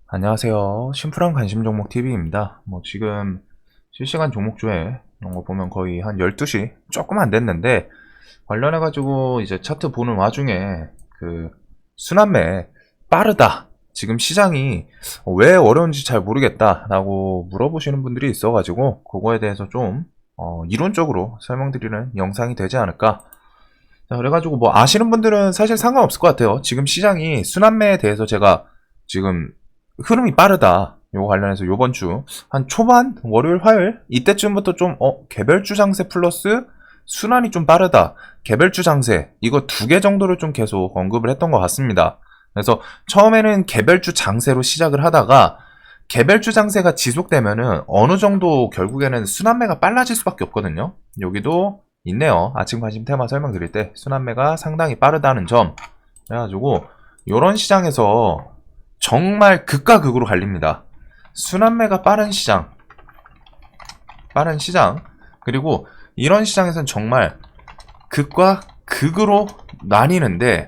안녕하세요. 심플한 관심 종목 TV입니다. 지금 실시간 종목조회 이런 거 보면 거의 한 12시 조금 안 됐는데 관련해가지고 이제 차트 보는 와중에 그 순환매 빠르다. 지금 시장이 왜 어려운지 잘 모르겠다라고 물어보시는 분들이 있어가지고 그거에 대해서 좀 이론적으로 설명드리는 영상이 되지 않을까. 자, 그래가지고 아시는 분들은 사실 상관없을 것 같아요. 지금 시장이 순환매에 대해서 제가 지금 흐름이 빠르다. 요거 관련해서 요번 주 한 초반 월요일 화요일 이때쯤부터 좀 개별주 장세 플러스 순환이 좀 빠르다. 개별주 장세 이거 두 개 정도를 좀 계속 언급을 했던 것 같습니다. 그래서 처음에는 개별주 장세로 시작을 하다가 개별주 장세가 지속되면은 어느 정도 결국에는 순환매가 빨라질 수밖에 없거든요. 여기도 있네요. 아침 관심 테마 설명드릴 때 순환매가 상당히 빠르다는 점. 그래가지고 요런 시장에서 정말 극과 극으로 갈립니다. 순환매가 빠른 시장, 그리고 이런 시장에서는 정말 극과 극으로 나뉘는데,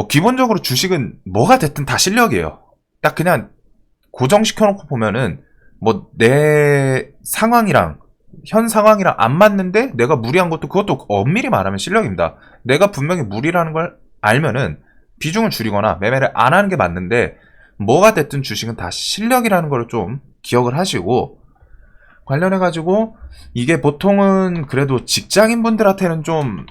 기본적으로 주식은 뭐가 됐든 다 실력이에요. 딱 그냥 고정시켜놓고 보면은, 내 상황이랑, 현 상황이랑 안 맞는데 내가 무리한 것도 그것도 엄밀히 말하면 실력입니다. 내가 분명히 무리라는 걸 알면은 비중을 줄이거나 매매를 안 하는 게 맞는데 뭐가 됐든 주식은 다 실력이라는 걸 좀 기억을 하시고 관련해가지고 이게 보통은 그래도 직장인분들한테는 좀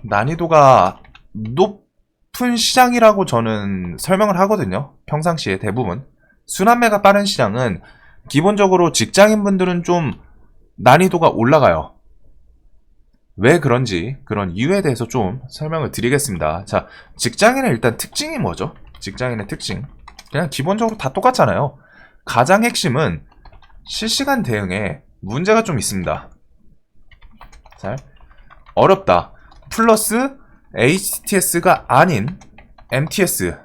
난이도가 높은 시장이라고 저는 설명을 하거든요. 평상시에 대부분. 순환매가 빠른 시장은 기본적으로 직장인분들은 좀 난이도가 올라가요. 왜 그런지 그런 이유에 대해서 좀 설명을 드리겠습니다. 자, 직장인의 일단 특징이 뭐죠? 직장인의 특징. 그냥 기본적으로 다 똑같잖아요. 가장 핵심은 실시간 대응에 문제가 좀 있습니다. 잘 어렵다. 플러스 HTS가 아닌 MTS에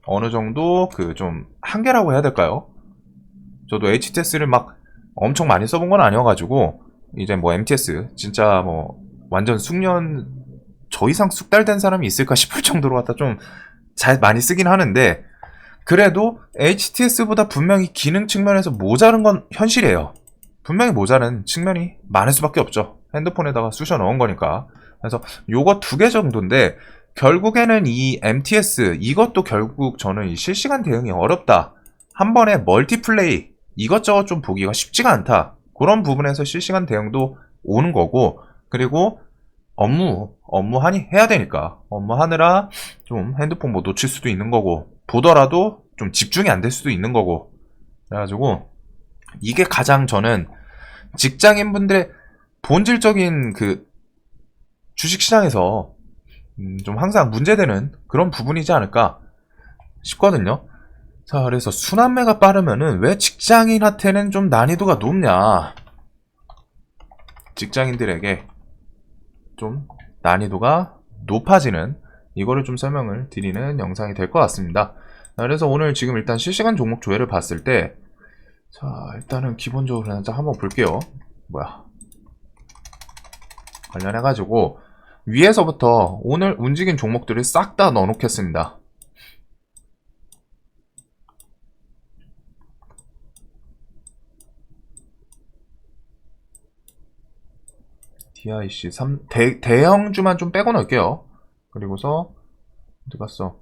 어느 정도 그 좀 한계라고 해야 될까요? 저도 HTS를 막 엄청 많이 써본 건 아니어가지고 이제 MTS 진짜 완전 숙련 저 이상 숙달된 사람이 있을까 싶을 정도로 갖다 좀 잘 많이 쓰긴 하는데 그래도 HTS보다 분명히 기능 측면에서 모자른 건 현실이에요. 분명히 모자른 측면이 많을 수밖에 없죠. 핸드폰에다가 쑤셔 넣은 거니까. 그래서 요거 두 개 정도인데 결국에는 이 MTS 이것도 결국 저는 이 실시간 대응이 어렵다. 한 번에 멀티플레이 이것저것 좀 보기가 쉽지가 않다. 그런 부분에서 실시간 대응도 오는 거고 그리고 업무 해야 되니까 업무 하느라 좀 핸드폰 놓칠 수도 있는 거고 보더라도 좀 집중이 안 될 수도 있는 거고 그래가지고 이게 가장 저는 직장인분들의 본질적인 그 주식시장에서 좀 항상 문제되는 그런 부분이지 않을까 싶거든요. 자, 그래서 순환매가 빠르면은 왜 직장인한테는 좀 난이도가 높냐? 직장인들에게 좀 난이도가 높아지는 이거를 좀 설명을 드리는 영상이 될 것 같습니다. 자, 그래서 오늘 지금 일단 실시간 종목 조회를 봤을 때 자, 일단은 기본적으로 그냥 한번 볼게요. 관련해가지고 위에서부터 오늘 움직인 종목들을 싹 다 넣어놓겠습니다. DIC 3 대형주만 좀 빼고 넣을게요. 그리고서 어디 갔어?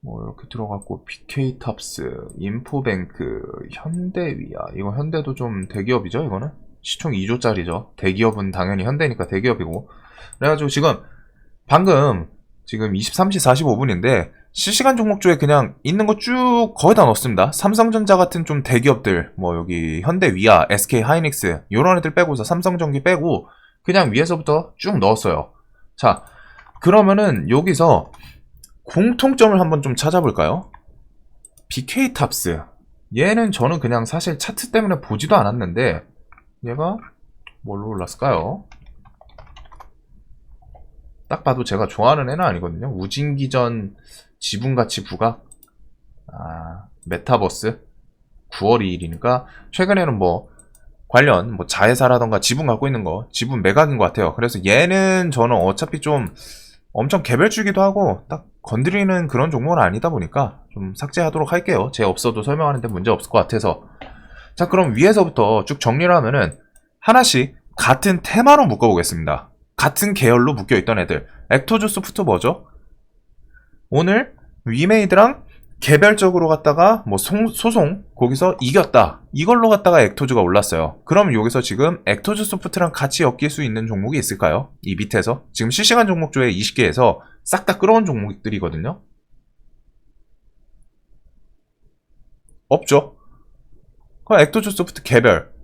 이렇게 들어갔고 BK탑스, 인포뱅크, 현대위아 이거 현대도 좀 대기업이죠 이거는? 시총 2조짜리죠. 대기업은 당연히 현대니까 대기업이고 그래가지고 지금 방금 지금 23시 45분인데 실시간 종목주에 그냥 있는 거 쭉 거의 다 넣었습니다. 삼성전자 같은 좀 대기업들 여기 현대위아, SK하이닉스 요런 애들 빼고서 삼성전기 빼고 그냥 위에서부터 쭉 넣었어요. 자, 그러면은 여기서 공통점을 한번 좀 찾아볼까요? BK탑스 얘는 저는 그냥 사실 차트 때문에 보지도 않았는데 얘가 뭘로 올랐을까요? 딱 봐도 제가 좋아하는 애는 아니거든요. 우진기전 지분가치 부각 메타버스 9월 2일이니까 최근에는 관련 자회사라던가 지분 갖고 있는 거 지분 매각인 것 같아요. 그래서 얘는 저는 어차피 좀 엄청 개별주기도 하고 딱 건드리는 그런 종목은 아니다 보니까 좀 삭제하도록 할게요. 제 없어도 설명하는데 문제 없을 것 같아서. 자, 그럼 위에서부터 쭉 정리를 하면은 하나씩 같은 테마로 묶어보겠습니다. 같은 계열로 묶여있던 애들. 엑토주 소프트 뭐죠? 오늘 위메이드랑 개별적으로 갔다가 뭐 소송 거기서 이겼다. 이걸로 갔다가 엑토즈가 올랐어요. 그럼 여기서 지금 엑토즈 소프트랑 같이 엮일 수 있는 종목이 있을까요? 이 밑에서 지금 실시간 종목조회 20개에서 싹 다 끌어온 종목들이거든요. 없죠. 그럼 엑토즈 소프트 개별.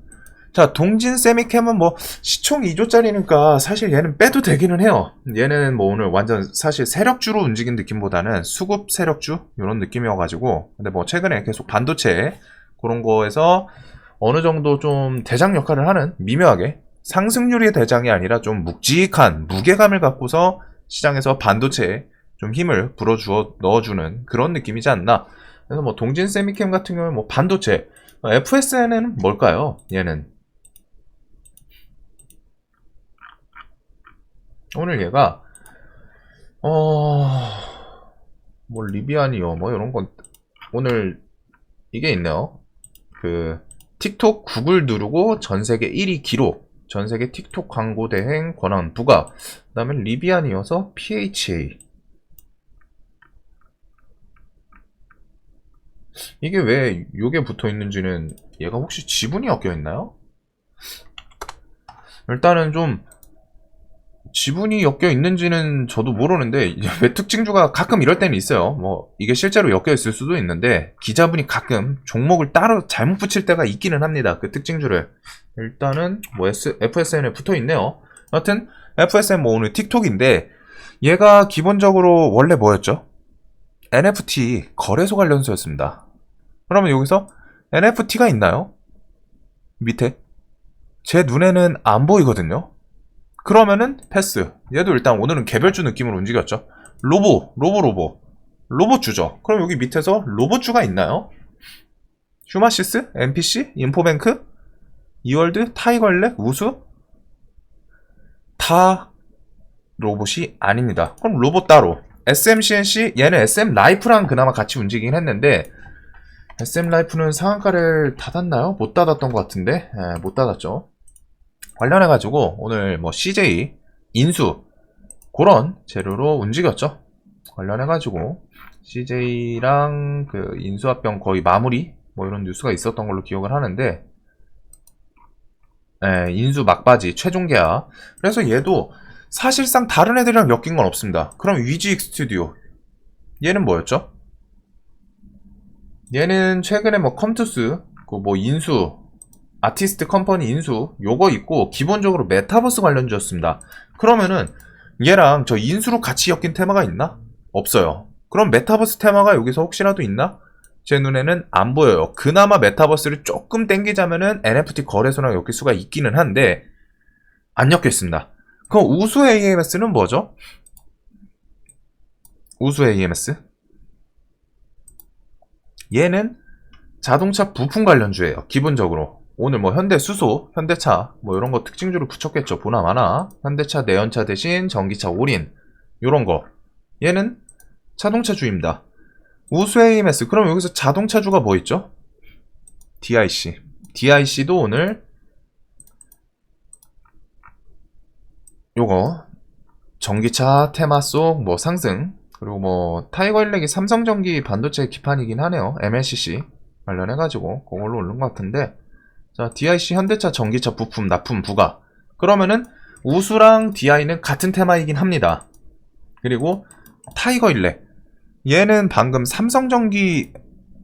자, 동진 세미캠은 뭐 시총 2조짜리니까 사실 얘는 빼도 되기는 해요. 얘는 뭐 오늘 완전 사실 세력주로 움직인 느낌보다는 수급 세력주 이런 느낌이어가지고, 근데 뭐 최근에 계속 반도체 그런 거에서 어느 정도 좀 대장 역할을 하는, 미묘하게 상승률의 대장이 아니라 좀 묵직한 무게감을 갖고서 시장에서 반도체에 좀 힘을 불어주어 넣어주는 그런 느낌이지 않나. 그래서 뭐 동진 세미캠 같은 경우는 뭐 반도체, FSN은 뭘까요? 얘는 오늘 얘가 뭐 리비안이요 뭐 이런 건 오늘 이게 있네요. 그 틱톡 구글 누르고 전세계 1위 기록, 전세계 틱톡 광고 대행 권한 부과, 그 다음에 리비안이어서 PHA. 이게 왜 요게 붙어 있는지는, 얘가 혹시 지분이 엮여 있나요? 일단은 좀 지분이 엮여 있는지는 저도 모르는데, 왜 특징주가 가끔 이럴 때는 있어요. 뭐 이게 실제로 엮여 있을 수도 있는데 기자분이 가끔 종목을 따로 잘못 붙일 때가 있기는 합니다. 그 특징주를. 일단은 뭐 FSN에 붙어 있네요. 여하튼 FSN 뭐 오늘 틱톡인데, 얘가 기본적으로 원래 뭐였죠? NFT 거래소 관련소였습니다. 그러면 여기서 NFT가 있나요? 밑에 제 눈에는 안 보이거든요. 그러면은 패스. 얘도 일단 오늘은 개별주 느낌으로 움직였죠. 로봇주죠. 그럼 여기 밑에서 로봇주가 있나요? 휴마시스, NPC, 인포뱅크, 이월드, 타이거일렉, 우수? 다 로봇이 아닙니다. 그럼 로봇 따로. SMCNC, 얘는 SM라이프랑 그나마 같이 움직이긴 했는데, SM라이프는 상한가를 닫았나요? 못 닫았던 것 같은데, 못 닫았죠. 관련해가지고 오늘 뭐 CJ, 인수 그런 재료로 움직였죠. 관련해가지고 CJ랑 그 인수합병 거의 마무리 뭐 이런 뉴스가 있었던 걸로 기억을 하는데, 인수 막바지 최종 계약. 그래서 얘도 사실상 다른 애들이랑 엮인 건 없습니다. 그럼 위지익 스튜디오, 얘는 뭐였죠? 얘는 최근에 뭐 컴투스 그 뭐 인수 아티스트 컴퍼니 인수 요거 있고, 기본적으로 메타버스 관련주였습니다. 그러면은 얘랑 저 인수로 같이 엮인 테마가 있나? 없어요. 그럼 메타버스 테마가 여기서 혹시라도 있나? 제 눈에는 안 보여요. 그나마 메타버스를 조금 땡기자면은 NFT 거래소랑 엮일 수가 있기는 한데 안 엮여 있습니다. 그럼 우수 AMS는 뭐죠? 우수 AMS? 얘는 자동차 부품 관련주예요. 기본적으로 오늘 뭐 현대 수소, 현대차 뭐 이런 거 특징주를 붙였겠죠. 보나마나 현대차 내연차 대신 전기차 올인 요런 거. 얘는 자동차주입니다. 우수 AMS. 그럼 여기서 자동차주가 뭐 있죠? DIC. DIC도 오늘 요거 전기차 테마 속 뭐 상승, 그리고 뭐 타이거일렉이 삼성전기 반도체 기판이긴 하네요. MLCC 관련해가지고 그걸로 오른 것 같은데, 자, DIC 현대차 전기차 부품 납품 부가. 그러면은 우수랑 DI는 같은 테마이긴 합니다. 그리고 타이거일렉, 얘는 방금 삼성전기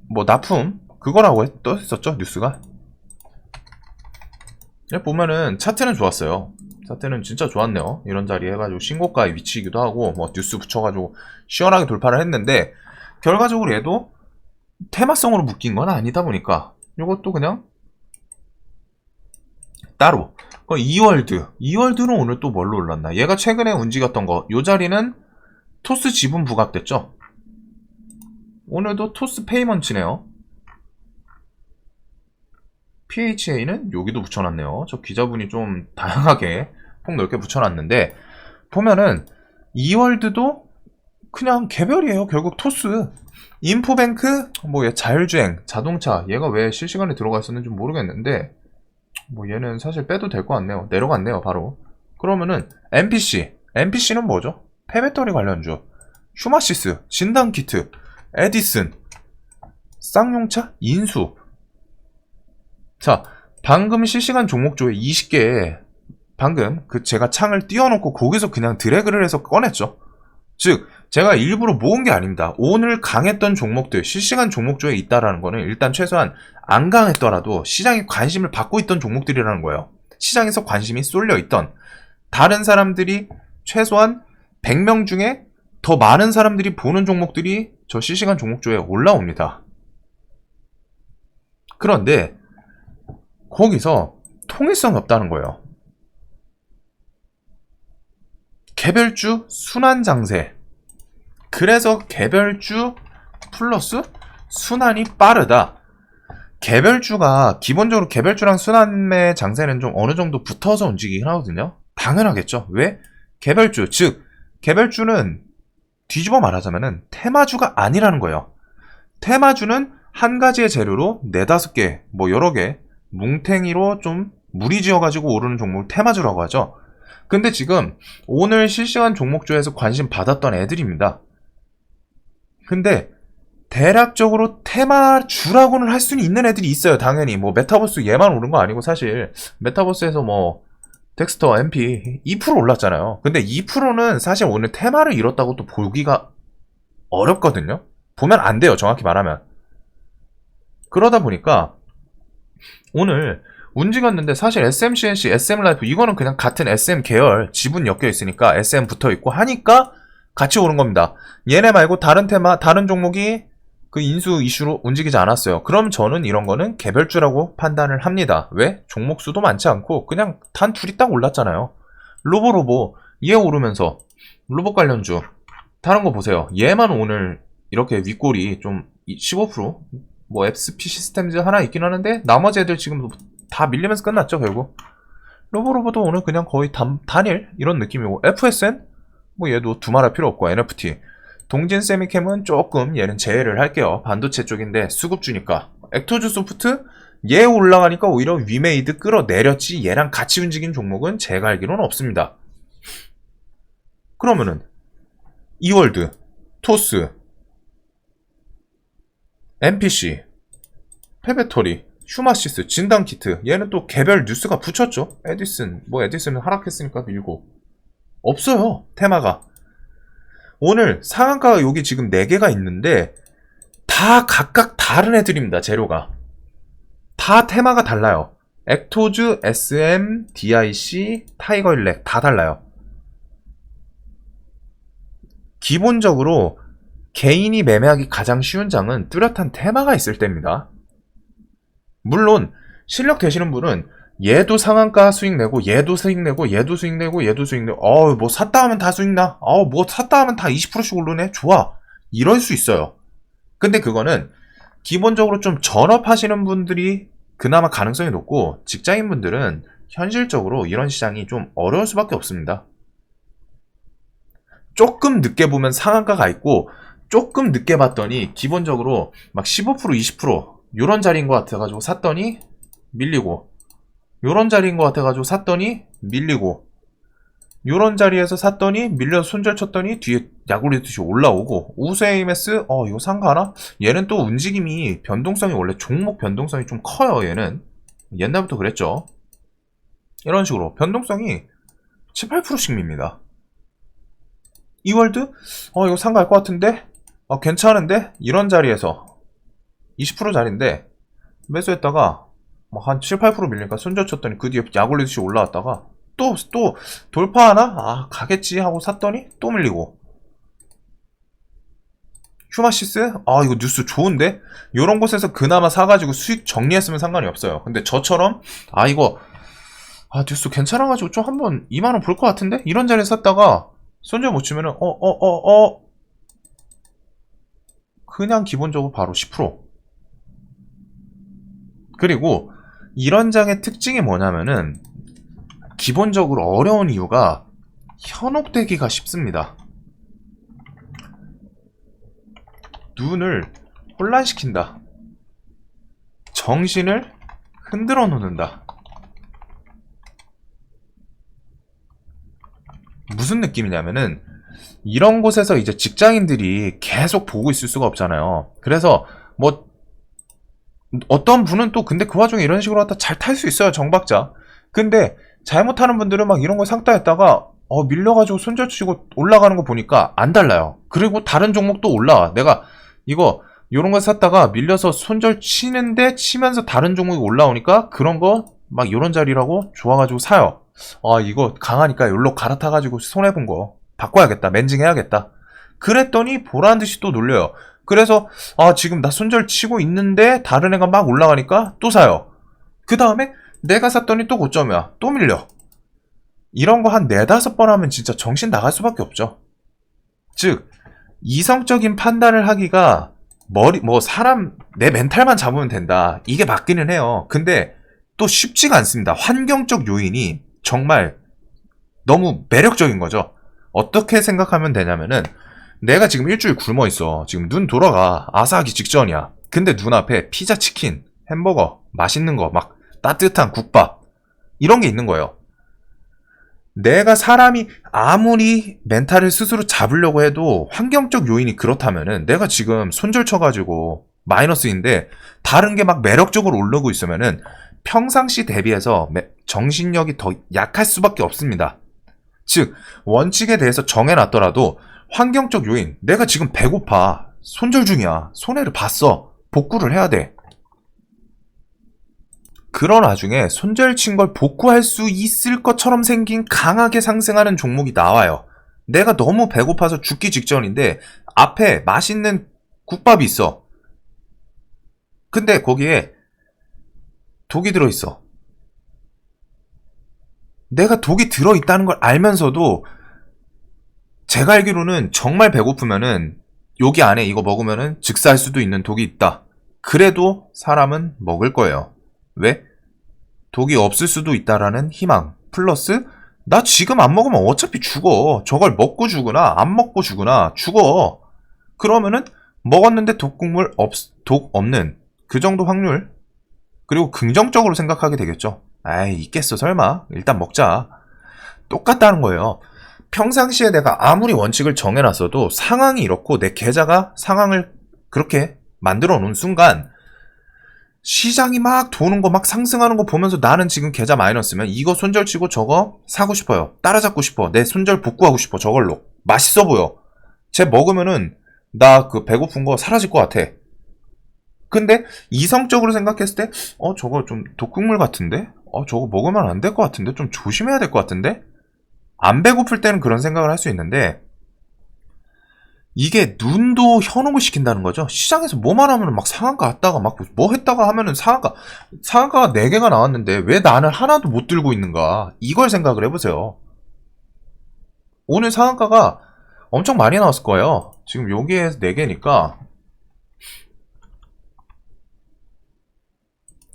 뭐 납품 그거라고 떠있었죠 뉴스가. 보면은 차트는 좋았어요. 차트는 진짜 좋았네요. 이런 자리 해가지고 신고가에 위치이기도 하고 뭐 뉴스 붙여가지고 시원하게 돌파를 했는데, 결과적으로 얘도 테마성으로 묶인 건 아니다 보니까 이것도 그냥 따로. 이월드는 오늘 또 뭘로 올랐나? 얘가 최근에 움직였던 거, 요 자리는 토스 지분 부각됐죠. 오늘도 토스 페이먼츠네요. PHA는 여기도 붙여놨네요. 저 기자분이 좀 다양하게 폭 넓게 붙여놨는데, 보면은 이월드도 그냥 개별이에요. 결국 토스. 인포뱅크, 뭐 얘 자율주행, 자동차, 얘가 왜 실시간에 들어가 있었는지 모르겠는데 뭐 얘는 사실 빼도 될 것 같네요. 내려갔네요, 바로. 그러면은 NPC는 뭐죠? 폐배터리 관련주, 휴마시스, 진단키트, 에디슨, 쌍용차, 인수. 자, 방금 실시간 종목조회 20개에 방금 제가 창을 띄워놓고 거기서 그냥 드래그를 해서 꺼냈죠. 즉 제가 일부러 모은 게 아닙니다. 오늘 강했던 종목들, 실시간 종목조에 있다라는 거는 일단 최소한 안 강했더라도 시장이 관심을 받고 있던 종목들이라는 거예요. 시장에서 관심이 쏠려 있던, 다른 사람들이 최소한 100명 중에 더 많은 사람들이 보는 종목들이 저 실시간 종목조에 올라옵니다. 그런데 거기서 통일성이 없다는 거예요. 개별주 순환 장세. 그래서 개별주 플러스 순환이 빠르다. 개별주가 기본적으로 개별주랑 순환매 장세는 좀 어느 정도 붙어서 움직이긴 하거든요. 당연하겠죠. 왜? 개별주, 즉 개별주는 뒤집어 말하자면은 테마주가 아니라는 거예요. 테마주는 한 가지의 재료로 4, 5개, 뭐 여러 개 뭉탱이로 좀 무리지어가지고 오르는 종목을 테마주라고 하죠. 근데 지금 오늘 실시간 종목조에서 관심 받았던 애들입니다. 근데 대략적으로 테마주라고는 할 수는 있는 애들이 있어요. 당연히 뭐 메타버스 얘만 오른 거 아니고 사실 메타버스에서 뭐 덱스터, MP 2% 올랐잖아요. 근데 2%는 사실 오늘 테마를 잃었다고 또 보기가 어렵거든요. 보면 안 돼요, 정확히 말하면. 그러다 보니까 오늘 움직였는데 사실 SMCNC, SM라이프 이거는 그냥 같은 SM 계열 지분 엮여 있으니까 SM 붙어 있고 하니까 같이 오른 겁니다. 얘네 말고 다른 테마, 다른 종목이 그 인수 이슈로 움직이지 않았어요. 그럼 저는 이런 거는 개별주라고 판단을 합니다. 왜? 종목 수도 많지 않고 그냥 단 둘이 딱 올랐잖아요. 로보로보 얘 오르면서 로봇 관련주 다른 거 보세요. 얘만 오늘 이렇게 윗골이 좀 15%? 뭐 SP 시스템즈 하나 있긴 하는데 나머지 애들 지금 다 밀리면서 끝났죠, 결국. 로보로보도 오늘 그냥 거의 단일 이런 느낌이고, FSN 뭐 얘도 두말할 필요 없고, NFT 동진 세미캠은 조금 얘는 제외를 할게요. 반도체 쪽인데 수급주니까. 액토즈 소프트 얘 올라가니까 오히려 위메이드 끌어내렸지 얘랑 같이 움직인 종목은 제가 알기로는 없습니다. 그러면은 이월드, 토스, NPC, 폐배터리, 휴마시스, 진단키트 얘는 또 개별 뉴스가 붙였죠. 에디슨은 하락했으니까 밀고. 없어요, 테마가. 오늘 상한가가 여기 지금 4개가 있는데 다 각각 다른 애들입니다. 재료가 다 테마가 달라요. 액토즈, SM, DIC, 타이거일렉 다 달라요. 기본적으로 개인이 매매하기 가장 쉬운 장은 뚜렷한 테마가 있을 때입니다. 물론 실력 되시는 분은 얘도 상한가 수익 내고 얘도 수익 내고 얘도 수익 내고 얘도 수익 내고 뭐 샀다 하면 다 수익 나. 뭐 샀다 하면 다 20%씩 오르네. 좋아. 이럴 수 있어요. 근데 그거는 기본적으로 좀 전업하시는 분들이 그나마 가능성이 높고 직장인분들은 현실적으로 이런 시장이 좀 어려울 수밖에 없습니다. 조금 늦게 보면 상한가가 있고 조금 늦게 봤더니 기본적으로 막 15% 20% 요런 자리인 것 같아가지고 샀더니 밀리고, 요런 자리인 것 같아가지고 샀더니 밀리고, 요런 자리에서 샀더니 밀려서 손절 쳤더니 뒤에 약올리듯이 올라오고, 우스AMS 이거 상가하나? 얘는 또 움직임이 변동성이 원래 종목 변동성이 좀 커요. 얘는 옛날부터 그랬죠. 이런 식으로 변동성이 7, 8%씩 밉니다. 이월드 이거 상가할 것 같은데 괜찮은데 이런 자리에서 20% 자리인데 매수했다가 한 7, 8% 밀리니까 손절 쳤더니 그 뒤에 약 올리듯이 올라왔다가 또 돌파하나? 가겠지 하고 샀더니 또 밀리고. 휴마시스? 이거 뉴스 좋은데? 요런 곳에서 그나마 사가지고 수익 정리했으면 상관이 없어요. 근데 저처럼 이거 뉴스 괜찮아가지고 좀 한번 2만원 볼 것 같은데? 이런 자리에 샀다가 손절 못 치면은 그냥 기본적으로 바로 10%. 그리고 이런 장의 특징이 뭐냐면은 기본적으로 어려운 이유가 현혹되기가 쉽습니다. 눈을 혼란시킨다. 정신을 흔들어 놓는다. 무슨 느낌이냐면은 이런 곳에서 이제 직장인들이 계속 보고 있을 수가 없잖아요. 그래서 뭐 어떤 분은 또 근데 그 와중에 이런 식으로 하다 잘 탈 수 있어요, 정박자. 근데 잘못하는 분들은 막 이런 거 상따했다가 밀려가지고 손절치고 올라가는 거 보니까 안 달라요. 그리고 다른 종목도 올라와. 내가 이거 요런 거 샀다가 밀려서 손절 치는데 치면서 다른 종목이 올라오니까 그런 거 막 요런 자리라고 좋아가지고 사요. 이거 강하니까 요로 갈아타가지고 손해본 거 바꿔야겠다. 맨징해야겠다. 그랬더니 보라는 듯이 또 놀려요. 그래서 지금 나 손절 치고 있는데 다른 애가 막 올라가니까 또 사요. 그 다음에 내가 샀더니 또 고점이야. 또 밀려. 이런 거 한 4-5번 하면 진짜 정신 나갈 수밖에 없죠. 즉 이성적인 판단을 하기가 사람 내 멘탈만 잡으면 된다. 이게 맞기는 해요. 근데 또 쉽지가 않습니다. 환경적 요인이 정말 너무 매력적인 거죠. 어떻게 생각하면 되냐면은 내가 지금 일주일 굶어 있어. 지금 눈 돌아가. 아사하기 직전이야. 근데 눈앞에 피자, 치킨, 햄버거, 맛있는 거, 막 따뜻한 국밥 이런 게 있는 거예요. 내가 사람이 아무리 멘탈을 스스로 잡으려고 해도 환경적 요인이 그렇다면은 내가 지금 손절 쳐가지고 마이너스인데 다른 게 막 매력적으로 오르고 있으면은 평상시 대비해서 정신력이 더 약할 수밖에 없습니다. 즉 원칙에 대해서 정해놨더라도 환경적 요인, 내가 지금 배고파, 손절 중이야, 손해를 봤어, 복구를 해야 돼. 그런 와중에 손절 친 걸 복구할 수 있을 것처럼 생긴 강하게 상승하는 종목이 나와요. 내가 너무 배고파서 죽기 직전인데 앞에 맛있는 국밥이 있어. 근데 거기에 독이 들어있어. 내가 독이 들어있다는 걸 알면서도 제가 알기로는 정말 배고프면은 여기 안에 이거 먹으면은 즉사할 수도 있는 독이 있다. 그래도 사람은 먹을 거예요. 왜? 독이 없을 수도 있다라는 희망 플러스 나 지금 안 먹으면 어차피 죽어. 저걸 먹고 죽으나 안 먹고 죽으나 죽어. 그러면은 먹었는데 독 없는 그 정도 확률, 그리고 긍정적으로 생각하게 되겠죠. 있겠어 설마. 일단 먹자. 똑같다는 거예요. 평상시에 내가 아무리 원칙을 정해놨어도 상황이 이렇고 내 계좌가 상황을 그렇게 만들어 놓은 순간 시장이 막 도는 거 막 상승하는 거 보면서 나는 지금 계좌 마이너스면 이거 손절치고 저거 사고 싶어요. 따라잡고 싶어. 내 손절 복구하고 싶어. 저걸로. 맛있어 보여. 쟤 먹으면은 나 그 배고픈 거 사라질 것 같아. 근데 이성적으로 생각했을 때 저거 좀 독극물 같은데? 저거 먹으면 안 될 것 같은데? 좀 조심해야 될 것 같은데? 안 배고플 때는 그런 생각을 할 수 있는데 이게 눈도 현혹을 시킨다는 거죠. 시장에서 뭐만 하면 막 상한가 왔다가 막 뭐 했다가 하면은 상한가가 4개가 나왔는데 왜 나는 하나도 못 들고 있는가? 이걸 생각을 해보세요. 오늘 상한가가 엄청 많이 나왔을 거예요. 지금 여기에 4개니까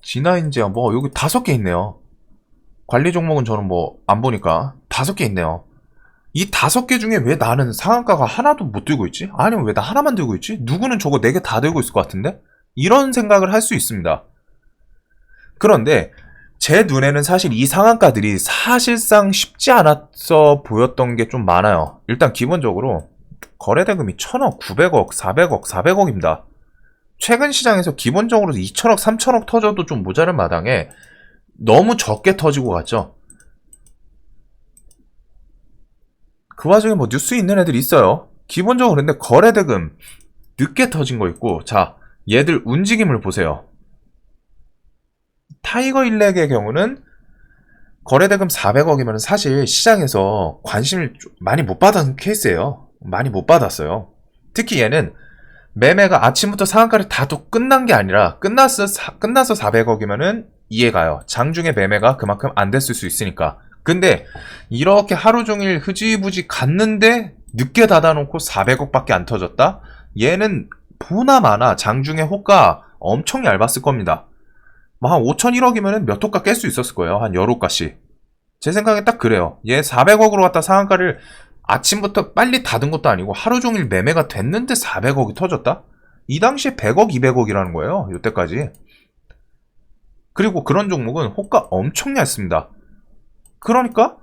진화인지야 뭐 여기 5개 있네요. 관리 종목은 저는 뭐 안 보니까 5개 있네요. 이 5개 중에 왜 나는 상한가가 하나도 못 들고 있지? 아니면 왜 나 하나만 들고 있지? 누구는 저거 4개 다 들고 있을 것 같은데? 이런 생각을 할 수 있습니다. 그런데 제 눈에는 사실 이 상한가들이 사실상 쉽지 않았어 보였던 게 좀 많아요. 일단 기본적으로 거래대금이 1000억, 900억, 400억, 400억입니다. 최근 시장에서 기본적으로 2000억, 3000억 터져도 좀 모자란 마당에 너무 적게 터지고 갔죠. 그 와중에 뭐 뉴스 있는 애들이 있어요. 기본적으로 근데 거래대금 늦게 터진 거 있고, 자 얘들 움직임을 보세요. 타이거 일렉의 경우는 거래대금 400억이면 사실 시장에서 관심을 많이 못 받은 케이스예요. 많이 못 받았어요. 특히 얘는 매매가 아침부터 상한가를 다도 끝난 게 아니라 끝나서 400억이면은 이해가요. 장중에 매매가 그만큼 안 됐을 수 있으니까. 근데 이렇게 하루 종일 흐지부지 갔는데 늦게 닫아놓고 400억밖에 안 터졌다? 얘는 보나마나 장중에 호가 엄청 얇았을 겁니다. 뭐 한 5,001억이면 몇 호가 깰 수 있었을 거예요. 한 10호가씩. 제 생각에 딱 그래요. 얘 400억으로 갖다 상한가를 아침부터 빨리 닫은 것도 아니고 하루 종일 매매가 됐는데 400억이 터졌다? 이 당시에 100억, 200억이라는 거예요. 이때까지. 그리고 그런 종목은 호가 엄청 얇습니다. 그러니까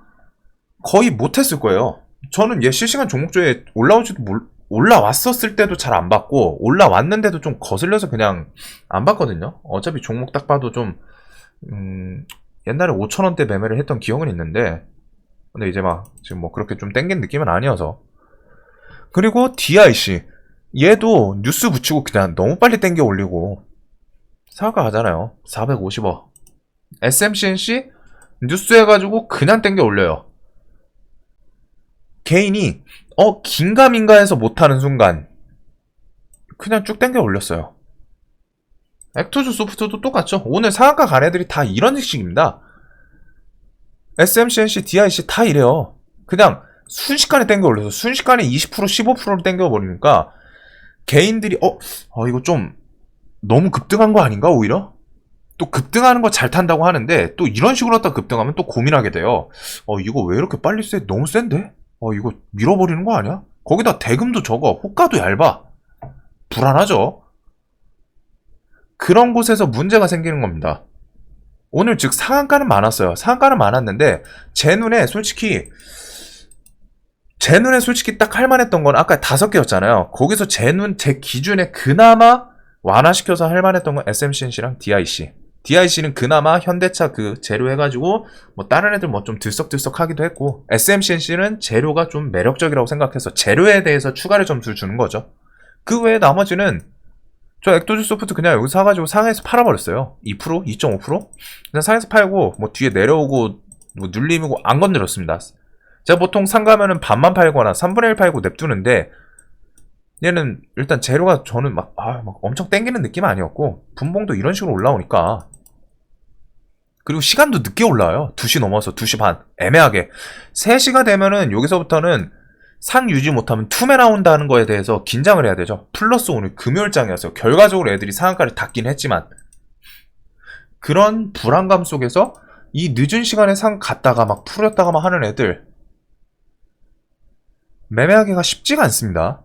거의 못했을 거예요. 저는 얘 실시간 종목조에 올라왔었을 때도 잘 안 봤고, 올라왔는데도 좀 거슬려서 그냥 안 봤거든요. 어차피 종목 딱 봐도 좀, 옛날에 5,000원대 매매를 했던 기억은 있는데, 근데 이제 막, 지금 뭐 그렇게 좀 땡긴 느낌은 아니어서. 그리고 DIC. 얘도 뉴스 붙이고 그냥 너무 빨리 땡겨 올리고, 상한가 가잖아요. 450억. SMCNC 뉴스 해가지고 그냥 땡겨 올려요. 개인이 긴가민가 해서 못하는 순간 그냥 쭉 땡겨 올렸어요. 액토즈 소프트도 똑같죠. 오늘 상한가 간 애들이 다 이런 식입니다. SMCNC, DIC 다 이래요. 그냥 순식간에 땡겨 올려서 순식간에 20% 15%를 땡겨 버리니까 개인들이 이거 좀 너무 급등한 거 아닌가 오히려? 또 급등하는 거 잘 탄다고 하는데 또 이런 식으로 갖다 급등하면 또 고민하게 돼요. 이거 왜 이렇게 빨리 세? 너무 센데? 이거 밀어버리는 거 아니야? 거기다 대금도 적어. 호가도 얇아. 불안하죠? 그런 곳에서 문제가 생기는 겁니다. 오늘 즉 상한가는 많았어요. 상한가는 많았는데 제 눈에 솔직히 딱 할만했던 건 아까 5개였잖아요. 거기서 제 기준에 그나마 완화시켜서 할만했던 건 SMCNC랑 DIC. DIC는 그나마 현대차 그 재료 해가지고 뭐 다른 애들 뭐 좀 들썩들썩 하기도 했고, SMCNC는 재료가 좀 매력적이라고 생각해서 재료에 대해서 추가를 점수를 주는 거죠. 그 외에 나머지는 저 액도즈 소프트 그냥 여기서 사가지고 상해에서 팔아버렸어요. 2%? 2.5%? 그냥 상해에서 팔고 뭐 뒤에 내려오고 뭐 눌림이고 안 건드렸습니다. 제가 보통 상 가면은 반만 팔거나 3분의 1 팔고 냅두는데 얘는 일단 재료가 저는 막 엄청 땡기는 느낌 아니었고, 분봉도 이런 식으로 올라오니까. 그리고 시간도 늦게 올라와요. 2시 넘어서 2시 반. 애매하게. 3시가 되면은 여기서부터는 상 유지 못하면 투매 나온다는 거에 대해서 긴장을 해야 되죠. 플러스 오늘 금요일장이었어요. 결과적으로 애들이 상한가를 닫긴 했지만. 그런 불안감 속에서 이 늦은 시간에 상 갔다가 막 풀었다가 막 하는 애들. 매매하기가 쉽지가 않습니다.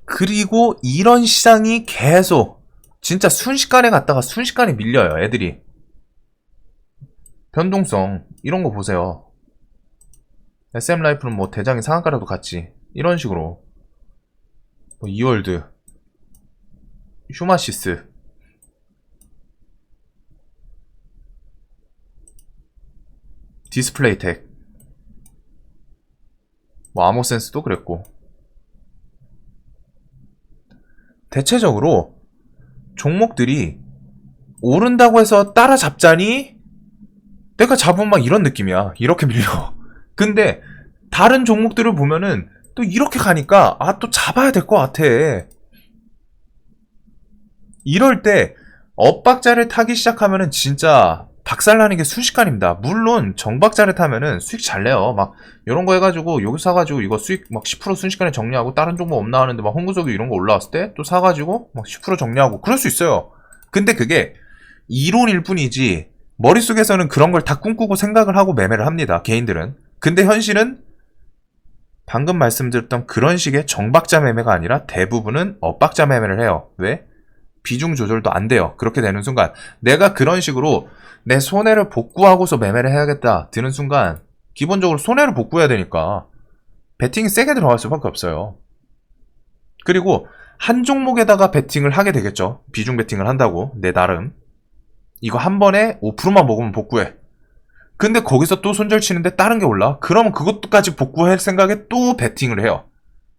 그리고 이런 시장이 계속 진짜 순식간에 갔다가 순식간에 밀려요. 애들이. 변동성 이런 거 보세요. SM라이프는 뭐 대장이 상한가라도 갔지. 이런 식으로 뭐 이월드, 휴마시스, 디스플레이텍, 뭐 아모센스도 그랬고. 대체적으로 종목들이 오른다고 해서 따라잡자니 내가 잡으면 막 이런 느낌이야. 이렇게 밀려. 근데 다른 종목들을 보면은 또 이렇게 가니까 또 잡아야 될 것 같아. 이럴 때 엇박자를 타기 시작하면은 진짜 박살나는 게 순식간입니다. 물론 정박자를 타면은 수익 잘 내요. 막 이런 거 해가지고 여기 사가지고 이거 수익 막 10% 순식간에 정리하고 다른 종목 없나 하는데 막 홍구석이 이런 거 올라왔을 때 또 사가지고 막 10% 정리하고 그럴 수 있어요. 근데 그게 이론일 뿐이지 머릿속에서는 그런 걸 다 꿈꾸고 생각을 하고 매매를 합니다. 개인들은. 근데 현실은 방금 말씀드렸던 그런 식의 정박자 매매가 아니라 대부분은 엇박자 매매를 해요. 왜? 비중 조절도 안 돼요. 그렇게 되는 순간 내가 그런 식으로 내 손해를 복구하고서 매매를 해야겠다 드는 순간 기본적으로 손해를 복구해야 되니까 베팅이 세게 들어갈 수밖에 없어요. 그리고 한 종목에다가 베팅을 하게 되겠죠. 비중 베팅을 한다고 내 나름. 이거 한 번에 5%만 먹으면 복구해. 근데 거기서 또 손절 치는데 다른 게 올라. 그러면 그것까지 복구할 생각에 또 베팅을 해요.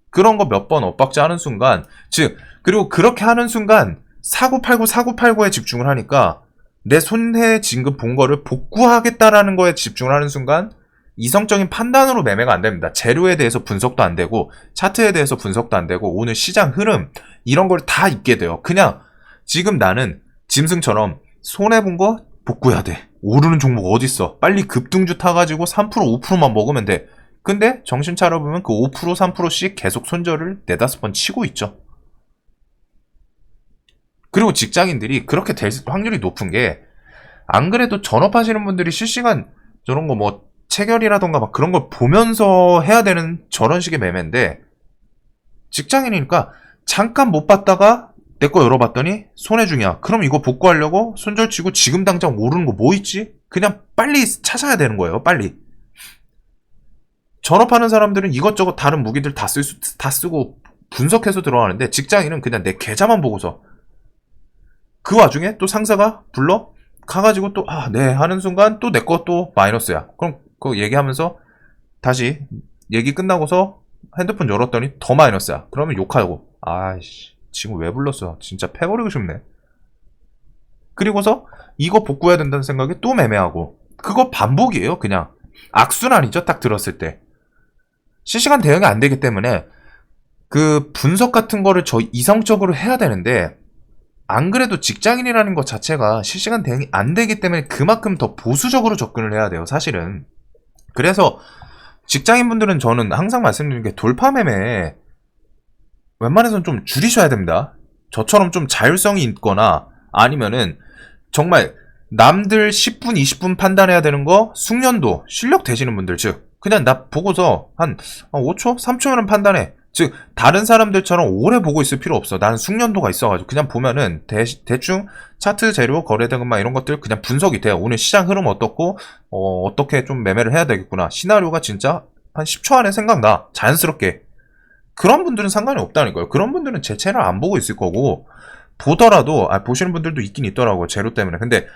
그런 거 몇 번 엇박자 하는 순간, 즉 그리고 그렇게 하는 순간 사고 팔고에 집중을 하니까 내 손해 진급 본 거를 복구하겠다라는 거에 집중을 하는 순간 이성적인 판단으로 매매가 안 됩니다. 재료에 대해서 분석도 안 되고 차트에 대해서 분석도 안 되고 오늘 시장 흐름 이런 걸 다 잊게 돼요. 그냥 지금 나는 짐승처럼 손해 본 거 복구해야 돼. 오르는 종목 어딨어? 빨리 급등주 타가지고 3% 5%만 먹으면 돼. 근데 정신 차려보면 그 5% 3%씩 계속 손절을 4-5번 치고 있죠. 그리고 직장인들이 그렇게 될 확률이 높은 게, 안 그래도 전업하시는 분들이 실시간 저런 거 뭐 체결이라던가 막 그런 걸 보면서 해야 되는 저런 식의 매매인데, 직장인이니까 잠깐 못 봤다가 내 거 열어봤더니 손해중이야. 그럼 이거 복구하려고 손절치고 지금 당장 모르는 거 뭐 있지? 그냥 빨리 찾아야 되는 거예요. 빨리. 전업하는 사람들은 이것저것 다른 무기들 다 쓰고 분석해서 들어가는데 직장인은 그냥 내 계좌만 보고서 그 와중에 또 상사가 불러 가가지고 또 네 하는 순간 또 내 거 또 마이너스야. 그럼 그거 얘기하면서 다시 얘기 끝나고서 핸드폰 열었더니 더 마이너스야. 그러면 욕하고 아이씨 지금 왜 불렀어? 진짜 패버리고 싶네. 그리고서 이거 복구해야 된다는 생각에 또 매매하고 그거 반복이에요. 그냥 악순환이죠. 딱 들었을 때 실시간 대응이 안 되기 때문에 그 분석 같은 거를 저 이성적으로 해야 되는데 안 그래도 직장인이라는 것 자체가 실시간 대응이 안 되기 때문에 그만큼 더 보수적으로 접근을 해야 돼요. 사실은. 그래서 직장인분들은 저는 항상 말씀드리는 게 돌파 매매 웬만해서는 좀 줄이셔야 됩니다. 저처럼 좀 자율성이 있거나 아니면은 정말 남들 10분, 20분 판단해야 되는 거 숙련도, 실력 되시는 분들 즉 그냥 나 보고서 한 5초? 3초면 판단해. 즉 다른 사람들처럼 오래 보고 있을 필요 없어. 나는 숙련도가 있어가지고 그냥 보면은 대충 차트 재료 거래대금만 이런 것들 그냥 분석이 돼요. 오늘 시장 흐름 어떻고 어떻게 좀 매매를 해야 되겠구나. 시나리오가 진짜 한 10초 안에 생각나. 자연스럽게. 그런 분들은 상관이 없다니까요. 그런 분들은 제 채널 안 보고 있을 거고 보더라도 보시는 분들도 있긴 있더라고요. 재료 때문에. 근데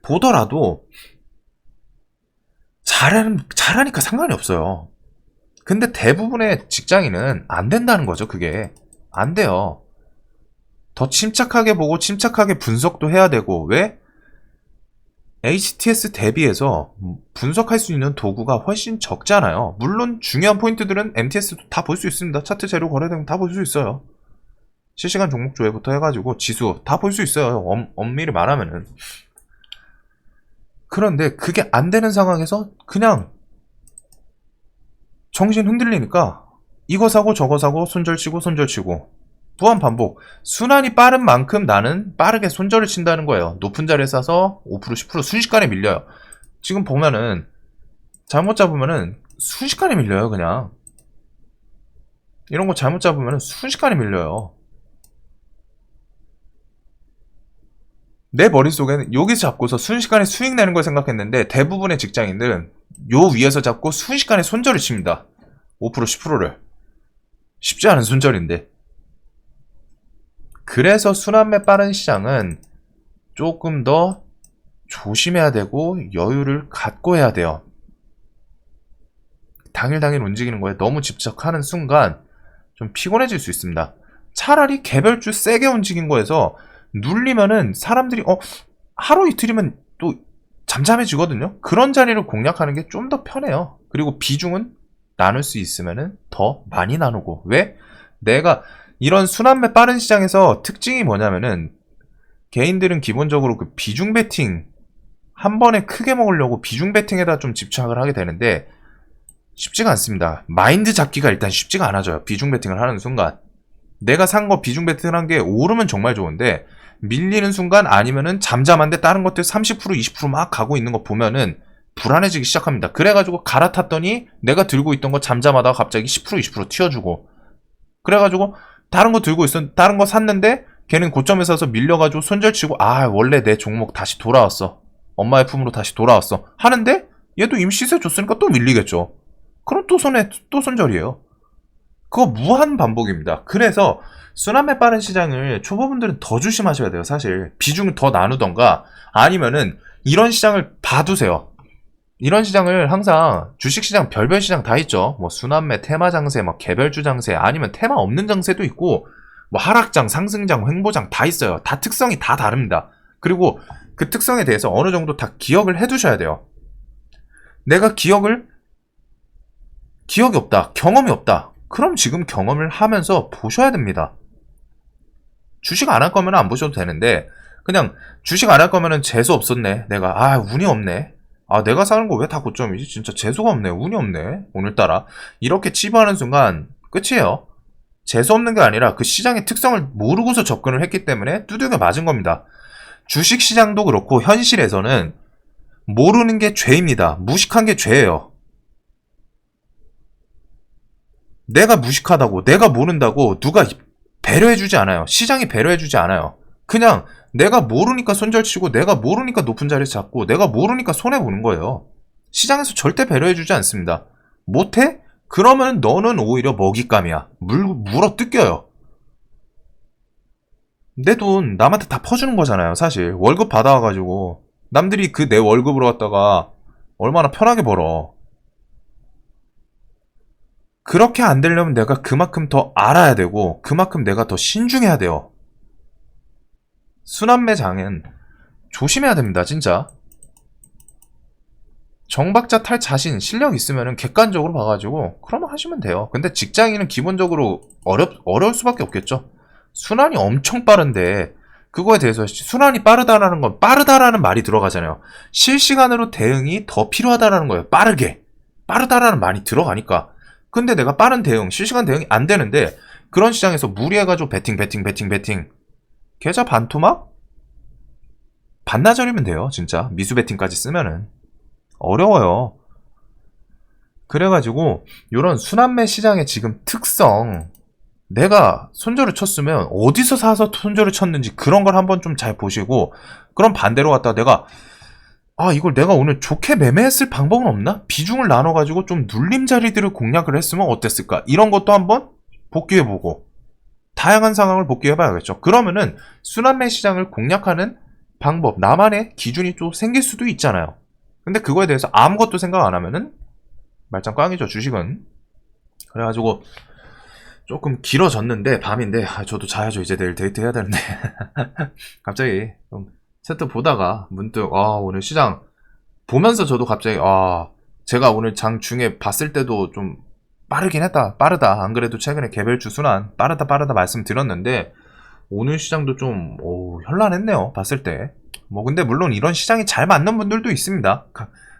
보더라도 잘하니까 상관이 없어요. 근데 대부분의 직장인은 안 된다는 거죠. 그게 안 돼요. 더 침착하게 보고 침착하게 분석도 해야 되고 왜? HTS 대비해서 분석할 수 있는 도구가 훨씬 적잖아요. 물론 중요한 포인트들은 MTS도 다 볼 수 있습니다. 차트 재료 거래 등 다 볼 수 있어요. 실시간 종목 조회부터 해가지고 지수 다 볼 수 있어요. 엄밀히 말하면은. 그런데 그게 안 되는 상황에서 그냥 정신 흔들리니까 이거 사고 저거 사고 손절치고 무한 반복. 순환이 빠른 만큼 나는 빠르게 손절을 친다는 거예요. 높은 자리에 싸서 5% 10% 순식간에 밀려요. 지금 보면은 잘못 잡으면은 순식간에 밀려요. 그냥 이런 거 잘못 잡으면은 순식간에 밀려요. 내 머릿속에는 여기서 잡고서 순식간에 수익 내는 걸 생각했는데 대부분의 직장인들은 요 위에서 잡고 순식간에 손절을 칩니다. 5% 10%를. 쉽지 않은 손절인데. 그래서 순환매 빠른 시장은 조금 더 조심해야 되고 여유를 갖고 해야 돼요. 당일 움직이는 거에 너무 집착하는 순간 좀 피곤해질 수 있습니다. 차라리 개별주 세게 움직인 거에서 눌리면은 사람들이 하루 이틀이면 또 잠잠해지거든요. 그런 자리를 공략하는 게 좀 더 편해요. 그리고 비중은 나눌 수 있으면은 더 많이 나누고. 왜? 내가 이런 순환매 빠른 시장에서 특징이 뭐냐면은 개인들은 기본적으로 그 비중 베팅 한 번에 크게 먹으려고 비중 베팅에다 좀 집착을 하게 되는데 쉽지가 않습니다. 마인드 잡기가 일단 쉽지가 않아져요. 비중 베팅을 하는 순간. 내가 산 거 비중 베팅을 한 게 오르면 정말 좋은데 밀리는 순간 아니면은 잠잠한데 다른 것들 30% 20% 가고 있는 거 보면은 불안해지기 시작합니다. 그래가지고 갈아탔더니 내가 들고 있던 거 잠잠하다가 갑자기 10% 20% 튀어주고 그래가지고 다른 거 들고 있었 다른 거 샀는데 걔는 고점에 사서 밀려가지고 손절치고 원래 내 종목 다시 돌아왔어. 엄마의 품으로 다시 돌아왔어. 하는데 얘도 이미 시세 줬으니까 또 밀리겠죠. 그럼 또 손절이에요. 그거 무한 반복입니다. 그래서 순환매 빠른 시장을 초보분들은 더 조심하셔야 돼요. 사실 비중을 더 나누던가 아니면은 이런 시장을 봐두세요. 이런 시장을 항상 주식시장 별별 시장 다 있죠. 뭐 순환매, 테마 장세, 뭐 개별주 장세 아니면 테마 없는 장세도 있고 뭐 하락장, 상승장, 횡보장 다 있어요. 다 특성이 다 다릅니다. 그리고 그 특성에 대해서 어느 정도 다 기억을 해두셔야 돼요. 내가 기억이 없다, 경험이 없다. 그럼 지금 경험을 하면서 보셔야 됩니다. 주식 안 할 거면 안 보셔도 되는데 그냥 주식 안 할 거면은 재수 없었네. 내가 운이 없네. 내가 사는 거 왜 다 고점이지? 진짜 재수가 없네. 운이 없네. 오늘따라. 이렇게 치부하는 순간 끝이에요. 재수 없는 게 아니라 그 시장의 특성을 모르고서 접근을 했기 때문에 두들겨 맞은 겁니다. 주식 시장도 그렇고 현실에서는 모르는 게 죄입니다. 무식한 게 죄예요. 내가 무식하다고, 내가 모른다고 누가 배려해주지 않아요. 시장이 배려해주지 않아요. 그냥 내가 모르니까 손절치고 내가 모르니까 높은 자리 잡고 내가 모르니까 손해보는 거예요. 시장에서 절대 배려해주지 않습니다. 못해? 그러면 너는 오히려 먹잇감이야. 물어 뜯겨요. 내 돈 남한테 다 퍼주는 거잖아요. 사실 월급 받아와가지고 남들이 그 내 월급으로 갖다가 얼마나 편하게 벌어. 그렇게 안 되려면 내가 그만큼 더 알아야 되고 그만큼 내가 더 신중해야 돼요. 순환매장은 조심해야 됩니다. 진짜. 정박자 탈 자신, 실력 있으면은 객관적으로 봐가지고 그러면 하시면 돼요. 근데 직장인은 기본적으로 어려울 수밖에 없겠죠. 순환이 엄청 빠른데 그거에 대해서 순환이 빠르다라는 건 빠르다라는 말이 들어가잖아요. 실시간으로 대응이 더 필요하다라는 거예요. 빠르다라는 말이 들어가니까. 근데 내가 빠른 대응, 실시간 대응이 안 되는데 그런 시장에서 무리해가지고 배팅 계좌 반토막? 반나절이면 돼요. 진짜 미수 배팅까지 쓰면은 어려워요. 그래가지고 요런 순환매 시장의 지금 특성, 내가 손절을 쳤으면 어디서 사서 손절을 쳤는지 그런 걸 한번 좀 잘 보시고, 그럼 반대로 갖다 내가 이걸 내가 오늘 좋게 매매했을 방법은 없나? 비중을 나눠가지고 좀 눌림 자리들을 공략을 했으면 어땠을까? 이런 것도 한번 복귀해보고 다양한 상황을 복귀해봐야겠죠. 그러면은 순환매 시장을 공략하는 방법, 나만의 기준이 또 생길 수도 있잖아요. 근데 그거에 대해서 아무것도 생각 안 하면은 말짱 꽝이죠, 주식은. 그래가지고 조금 길어졌는데 밤인데 저도 자야죠. 이제 내일 데이트 해야 되는데 갑자기 좀 세트 보다가 문득 오늘 시장 보면서 저도 갑자기 제가 오늘 장 중에 봤을 때도 좀 빠르긴 했다. 빠르다. 안 그래도 최근에 개별주 순환 빠르다 말씀드렸는데 오늘 시장도 좀 현란했네요. 봤을 때. 뭐 근데 물론 이런 시장이 잘 맞는 분들도 있습니다.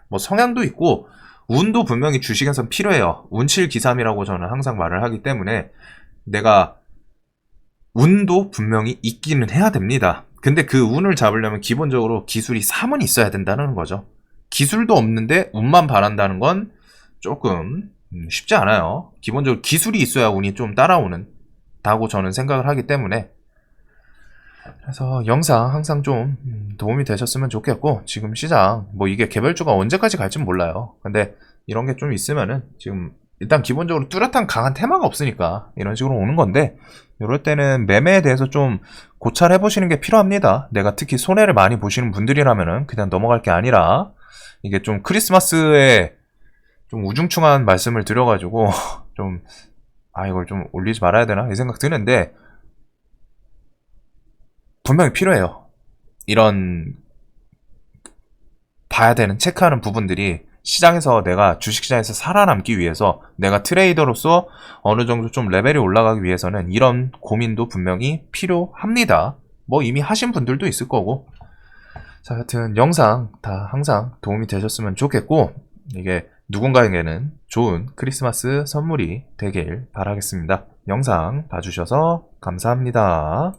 뭐 성향도 있고 운도 분명히 주식에선 필요해요. 운칠기삼이라고 저는 항상 말을 하기 때문에 내가 운도 분명히 있기는 해야 됩니다. 근데 그 운을 잡으려면 기본적으로 기술이 3은 있어야 된다는 거죠. 기술도 없는데 운만 바란다는 건 조금 쉽지 않아요. 기본적으로 기술이 있어야 운이 좀 따라오는 다고 저는 생각을 하기 때문에, 그래서 영상 항상 좀 도움이 되셨으면 좋겠고, 지금 시장 뭐 이게 개별주가 언제까지 갈진 몰라요. 근데 이런 게 좀 있으면은 지금 일단 기본적으로 뚜렷한 강한 테마가 없으니까 이런 식으로 오는 건데, 이럴 때는 매매에 대해서 좀 고찰해 보시는 게 필요합니다. 내가 특히 손해를 많이 보시는 분들이라면은 그냥 넘어갈 게 아니라, 이게 좀 크리스마스에 좀 우중충한 말씀을 드려가지고 좀 이걸 좀 올리지 말아야 되나 이 생각 드는데, 분명히 필요해요. 이런 봐야 되는, 체크하는 부분들이 시장에서 내가 주식시장에서 살아남기 위해서, 내가 트레이더로서 어느 정도 좀 레벨이 올라가기 위해서는 이런 고민도 분명히 필요합니다. 뭐 이미 하신 분들도 있을 거고. 자, 하여튼 영상 다 항상 도움이 되셨으면 좋겠고, 이게 누군가에게는 좋은 크리스마스 선물이 되길 바라겠습니다. 영상 봐주셔서 감사합니다.